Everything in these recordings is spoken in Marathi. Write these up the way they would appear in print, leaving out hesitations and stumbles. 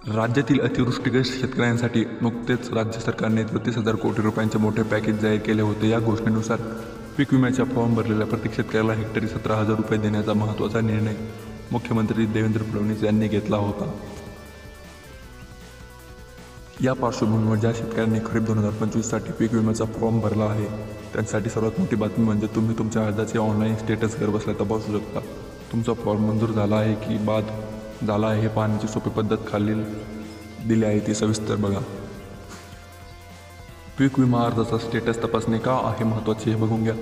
राज्यातील अतिवृष्टीग्रस्त शेतकऱ्यांसाठी नुकतेच राज्य सरकारने 33,000 कोटी रुपयांचे मोठे पॅकेज जाहीर केले होते। या घोषणेनुसार पीक विम्याच्या फॉर्म भरलेल्या प्रत्येक शेतकऱ्याला हेक्टरी 17,000 रुपये देण्याचा महत्त्वाचा निर्णय मुख्यमंत्री देवेंद्र फडणवीस यांनी घेतला होता। या पार्श्वभूमीवर ज्या शेतकऱ्यांनी खरीप 2025साठी पीक विम्याचा फॉर्म भरला आहे त्यांसाठी सर्वात मोठी बातमी म्हणजे तुम्ही तुमच्या अर्जाचे ऑनलाईन स्टेटस घरबसल्या तपासू शकता। तुमचा फॉर्म मंजूर झाला आहे की बाद झाला आहे हे पाहण्याची सोपी पद्धत खालील दिली आहे, ती सविस्तर बघा। पीक विमा अर्जाचा स्टेटस तपासणे का आहे महत्त्वाचे हे बघून घ्या।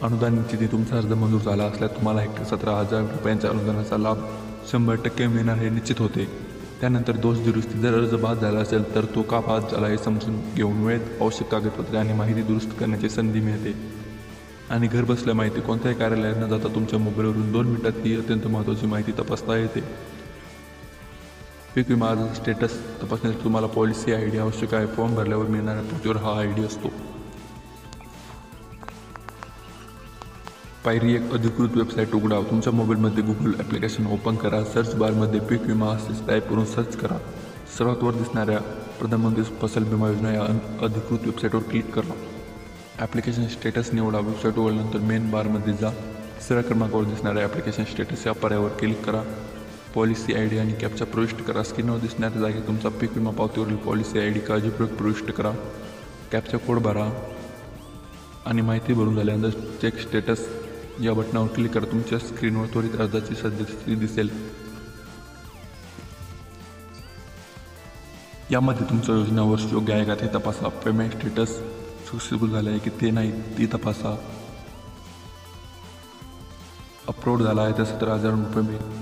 अनुदान निश्चिती तुमचा अर्ज मंजूर झाला असल्यास तुम्हाला हेक्टरी 17,000 रुपयांच्या अनुदानाचा लाभ 100% मिळणार हे निश्चित होते। त्यानंतर दोष दुरुस्ती, जर अर्ज बाद झाला असेल तर तो का बाद झाला हे समजून घेऊन वेळेत आवश्यक कागदपत्रे आणि माहिती दुरुस्त करण्याची संधी मिळते आणि घरबसल्या माहिती कोणत्याही कार्यालयात न जाता तुमच्या मोबाईलवरून 2 मिनिटात ही अत्यंत महत्त्वाची माहिती तपासता येते। पीक विमा अर्जाचा स्टेटस तपासण्यासाठी तुम्हाला पॉलिसी ID आवश्यक आहे। फॉर्म भरल्यावर मिळणाऱ्या पोचवर हा ID असतो। पायरी 1, अधिकृत वेबसाईट उघडा। तुमच्या मोबाईलमध्ये Google ॲप्लिकेशन ओपन करा। सर्च बारमध्ये पीक विमा असे टाईप करून सर्च करा। सर्वात वर दिसणाऱ्या प्रधानमंत्री फसल विमा योजना या अधिकृत वेबसाईटवर क्लिक करा। ॲप्लिकेशन स्टेटस निवडा। वेबसाईट उघडल्यानंतर मेन बारमध्ये जा। तिसऱ्या क्रमांकावर दिसणाऱ्या ॲप्लिकेशन स्टेटस या पर्यायावर क्लिक करा। पॉलिसी ID आणि कॅप्चा प्रविष्ट करा। स्क्रीनवर दिसणाऱ्या जागी तुमचा पीक विमा पावतीवरील पॉलिसी ID काळजीपूर्वक प्रविष्ट करा। कॅप्चा कोड भरा आणि माहिती भरून झाल्यानंतर चेक स्टेटस या बटनावर क्लिक करा। तुमच्या स्क्रीनवर त्वरित अर्जाची सद्यस्थिती दिसेल। यामध्ये तुमच्या योजना वर्ष योग्य आहे का ते तपासा। पेमेंट स्टेटस सक्सेसफुल झाले आहे की ते नाही ती तपासा। अपलोड झाला आहे तर 17,000 रुपये मिळेल।